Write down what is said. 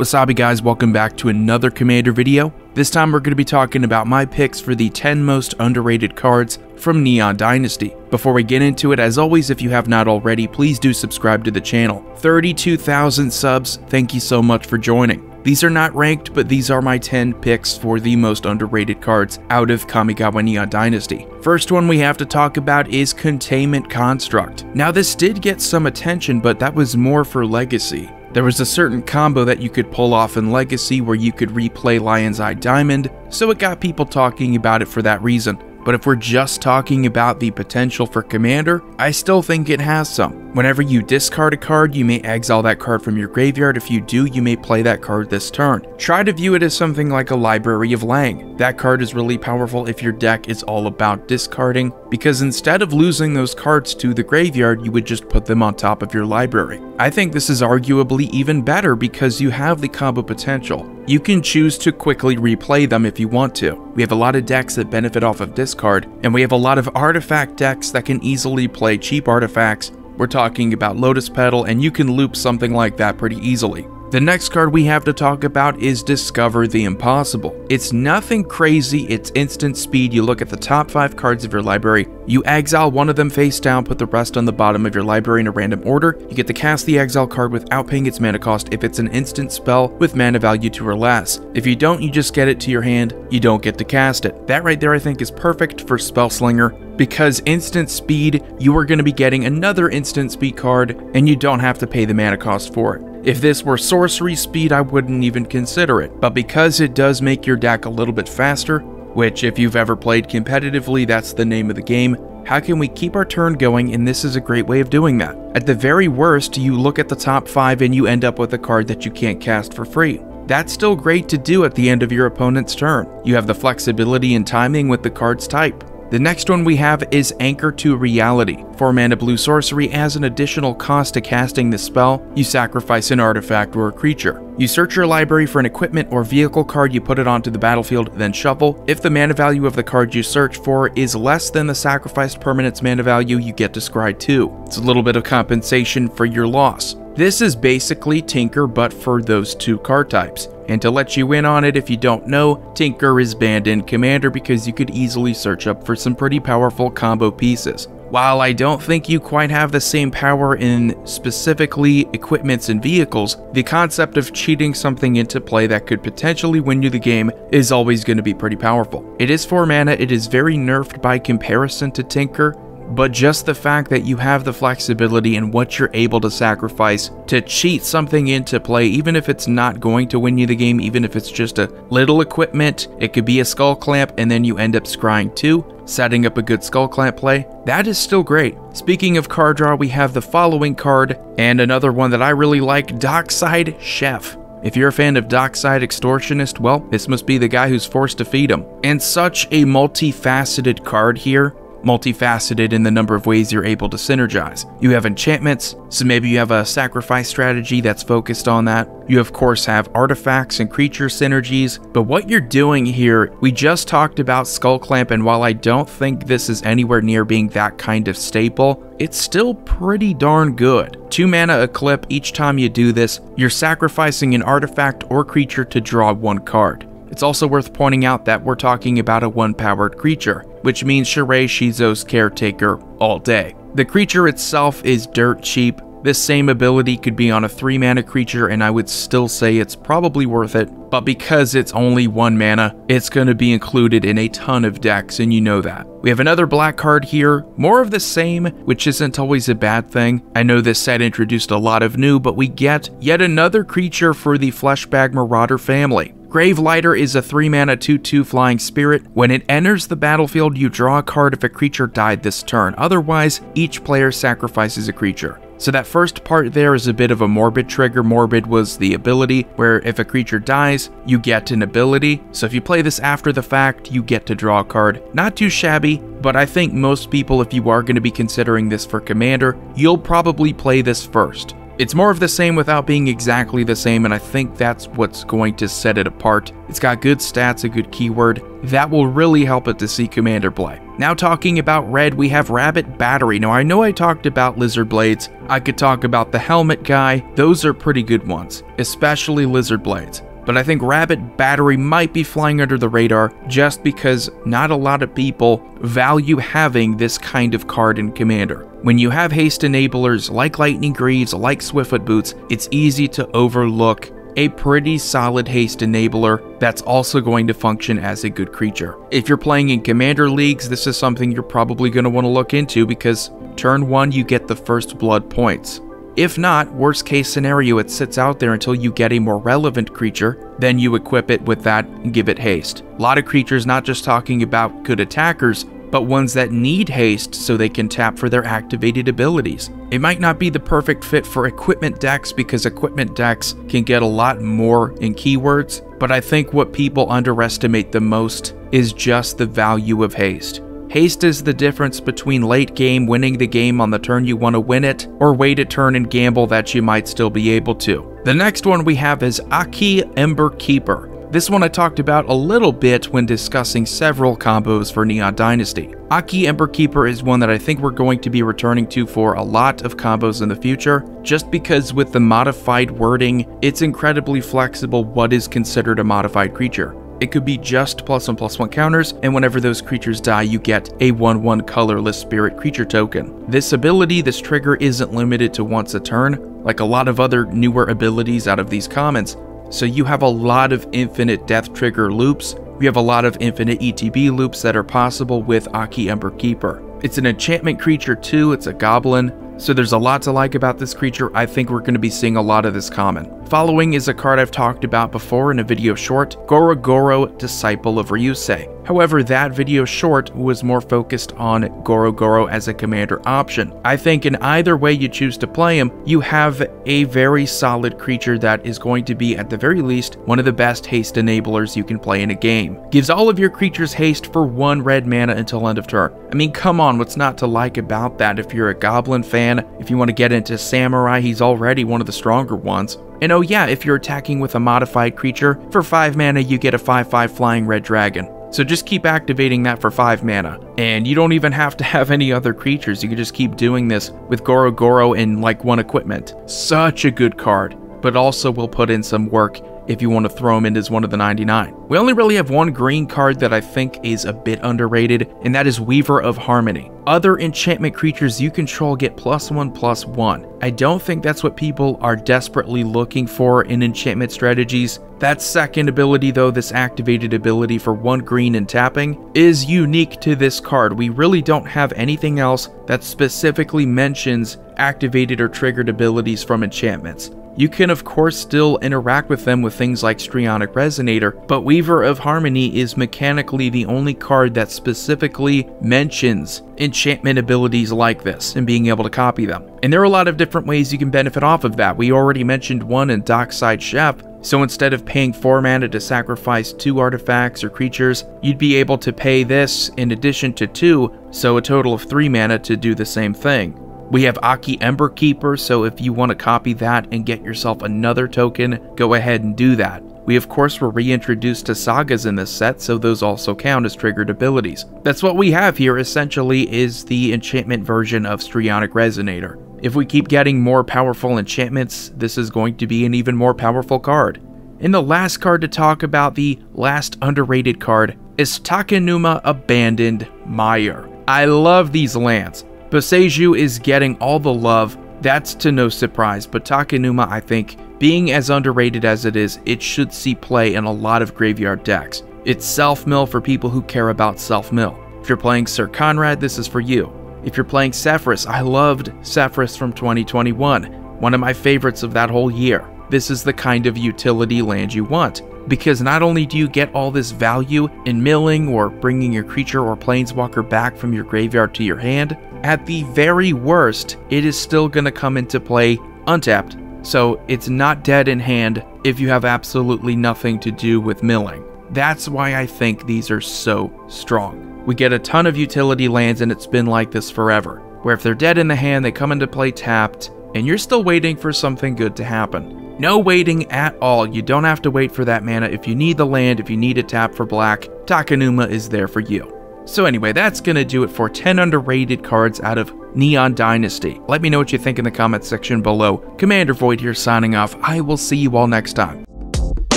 Wasabi guys, welcome back to another Commander video. This time we're going to be talking about my picks for the 10 most underrated cards from Neon Dynasty. Before we get into it, as always, if you have not already, please do subscribe to the channel. 32,000 subs, thank you so much for joining. These are not ranked, but these are my 10 picks for the most underrated cards out of Kamigawa Neon Dynasty. First one we have to talk about is Containment Construct. Now this did get some attention, but that was more for Legacy. There was a certain combo that you could pull off in Legacy where you could replay Lion's Eye Diamond, so it got people talking about it for that reason. But if we're just talking about the potential for Commander, I still think it has some. Whenever you discard a card, you may exile that card from your graveyard. If you do, you may play that card this turn. Try to view it as something like a Library of Lang. That card is really powerful if your deck is all about discarding, because instead of losing those cards to the graveyard, you would just put them on top of your library. I think this is arguably even better because you have the combo potential. You can choose to quickly replay them if you want to. We have a lot of decks that benefit off of discard, and we have a lot of artifact decks that can easily play cheap artifacts. We're talking about Lotus Petal, and you can loop something like that pretty easily. The next card we have to talk about is Discover the Impossible. It's nothing crazy, it's instant speed. You look at the top 5 cards of your library, you exile one of them face down, put the rest on the bottom of your library in a random order. You get to cast the exile card without paying its mana cost if it's an instant spell with mana value 2 or less. If you don't, you just get it to your hand, you don't get to cast it. That right there I think is perfect for Spellslinger, because instant speed, you are going to be getting another instant speed card, and you don't have to pay the mana cost for it. If this were sorcery speed, I wouldn't even consider it, but because it does make your deck a little bit faster, which if you've ever played competitively, that's the name of the game, how can we keep our turn going? And this is a great way of doing that. At the very worst, you look at the top 5 and you end up with a card that you can't cast for free. That's still great to do at the end of your opponent's turn. You have the flexibility and timing with the card's type. The next one we have is Anchor to Reality. 4 mana blue sorcery. As an additional cost to casting this spell, you sacrifice an artifact or a creature. You search your library for an equipment or vehicle card, you put it onto the battlefield, then shuffle. If the mana value of the card you search for is less than the sacrificed permanent's mana value, you get to scry 2. It's a little bit of compensation for your loss. This is basically Tinker, but for those 2 card types. And to let you in on it, if you don't know, Tinker is banned in Commander because you could easily search up for some pretty powerful combo pieces. While I don't think you quite have the same power in specifically equipments and vehicles, the concept of cheating something into play that could potentially win you the game is always going to be pretty powerful. It is 4 mana, it is very nerfed by comparison to Tinker, but just the fact that you have the flexibility in what you're able to sacrifice to cheat something into play, even if it's not going to win you the game, even if it's just a little equipment, it could be a Skull Clamp and then you end up scrying 2, setting up a good Skull Clamp play, that is still great. Speaking of card draw, we have the following card, and another one that I really like, Dockside Chef. If you're a fan of Dockside Extortionist, well, this must be the guy who's forced to feed him. And such a multifaceted card here. Multifaceted in the number of ways you're able to synergize. You have enchantments, so maybe you have a sacrifice strategy that's focused on that. You of course have artifacts and creature synergies, but what you're doing here, we just talked about Skull Clamp, and while I don't think this is anywhere near being that kind of staple, it's still pretty darn good. 2 mana a clip. Each time you do this, you're sacrificing an artifact or creature to draw 1 card. It's also worth pointing out that we're talking about a 1-powered creature, which means Shirei Shizo's Caretaker all day. The creature itself is dirt cheap. This same ability could be on a 3-mana creature and I would still say it's probably worth it, but because it's only 1 mana, it's going to be included in a ton of decks, and you know that. We have another black card here, more of the same, which isn't always a bad thing. I know this set introduced a lot of new, but we get yet another creature for the Fleshbag Marauder family. Gravelighter is a 3-mana 2/2 flying spirit. When it enters the battlefield, you draw a card if a creature died this turn. Otherwise, each player sacrifices a creature. So that first part there is a bit of a morbid trigger. Morbid was the ability where if a creature dies, you get an ability. So if you play this after the fact, you get to draw a card. Not too shabby, but I think most people, if you are going to be considering this for Commander, you'll probably play this first. It's more of the same without being exactly the same, and I think that's what's going to set it apart. It's got good stats, a good keyword. That will really help it to see Commander play. Now talking about red, we have Rabbit Battery. Now I know I talked about Lizard Blades, I could talk about the Helmet guy, those are pretty good ones, especially Lizard Blades. But I think Rabbit Battery might be flying under the radar just because not a lot of people value having this kind of card in Commander. When you have haste enablers like Lightning Greaves, like Swiftfoot Boots, it's easy to overlook a pretty solid haste enabler that's also going to function as a good creature. If you're playing in Commander leagues, this is something you're probably going to want to look into because turn 1 you get the first blood points. If not, worst case scenario, it sits out there until you get a more relevant creature, then you equip it with that and give it haste. A lot of creatures, not just talking about good attackers, but ones that need haste so they can tap for their activated abilities. It might not be the perfect fit for equipment decks because equipment decks can get a lot more in keywords, but I think what people underestimate the most is just the value of haste. Haste is the difference between late game winning the game on the turn you want to win it, or wait a turn and gamble that you might still be able to. The next one we have is Aki Emberkeeper. This one I talked about a little bit when discussing several combos for Neon Dynasty. Aki Emberkeeper is one that I think we're going to be returning to for a lot of combos in the future, just because with the modified wording, it's incredibly flexible what is considered a modified creature. It could be just +1/+1 counters, and whenever those creatures die, you get a 1/1 colorless spirit creature token. This ability, this trigger, isn't limited to once a turn, like a lot of other newer abilities out of these commons. So you have a lot of infinite death trigger loops. You have a lot of infinite ETB loops that are possible with Aki Emberkeeper. It's an enchantment creature too, it's a goblin, so there's a lot to like about this creature. I think we're going to be seeing a lot of this common. Following is a card I've talked about before in a video short, Gorogoro, Disciple of Ryusei. However, that video short was more focused on Gorogoro as a commander option. I think in either way you choose to play him, you have a very solid creature that is going to be, at the very least, one of the best haste enablers you can play in a game. Gives all of your creatures haste for 1 red mana until end of turn. I mean, come on, what's not to like about that? If you're a goblin fan, if you want to get into samurai, he's already one of the stronger ones. And oh yeah, if you're attacking with a modified creature, for 5 mana you get a 5/5 flying red dragon. So just keep activating that for 5 mana. And you don't even have to have any other creatures, you can just keep doing this with Gorogoro and like 1 equipment. Such a good card, but also will put in some work if you want to throw him in as one of the 99. We only really have 1 green card that I think is a bit underrated, and that is Weaver of Harmony. Other enchantment creatures you control get +1/+1. I don't think that's what people are desperately looking for in enchantment strategies. That second ability though, this activated ability for 1 green and tapping, is unique to this card. We really don't have anything else that specifically mentions activated or triggered abilities from enchantments. You can of course still interact with them with things like Strionic Resonator, but Weaver of Harmony is mechanically the only card that specifically mentions enchantment abilities like this and being able to copy them. And there are a lot of different ways you can benefit off of that. We already mentioned one in Dockside Chef, so instead of paying 4 mana to sacrifice 2 artifacts or creatures, you'd be able to pay this in addition to 2, so a total of 3 mana to do the same thing. We have Aki Emberkeeper, so if you want to copy that and get yourself another token, go ahead and do that. We of course were reintroduced to sagas in this set, so those also count as triggered abilities. That's what we have here essentially is the enchantment version of Strionic Resonator. If we keep getting more powerful enchantments, this is going to be an even more powerful card. And the last card to talk about, the last underrated card, is Takanuma Abandoned Mire. I love these lands. Boseiju is getting all the love, that's to no surprise, but Takanuma, I think, being as underrated as it is, it should see play in a lot of graveyard decks. It's self-mill for people who care about self-mill. If you're playing Sir Conrad, this is for you. If you're playing Sephiroth, I loved Sephiroth from 2021, one of my favorites of that whole year. This is the kind of utility land you want, because not only do you get all this value in milling or bringing your creature or planeswalker back from your graveyard to your hand, at the very worst, it is still going to come into play untapped, so it's not dead in hand if you have absolutely nothing to do with milling. That's why I think these are so strong. We get a ton of utility lands and it's been like this forever, where if they're dead in the hand, they come into play tapped, and you're still waiting for something good to happen. No waiting at all, you don't have to wait for that mana. If you need the land, if you need a tap for black, Takanuma is there for you. So anyway, that's gonna do it for 10 underrated cards out of Neon Dynasty. Let me know what you think in the comments section below. Commander Void here signing off. I will see you all next time.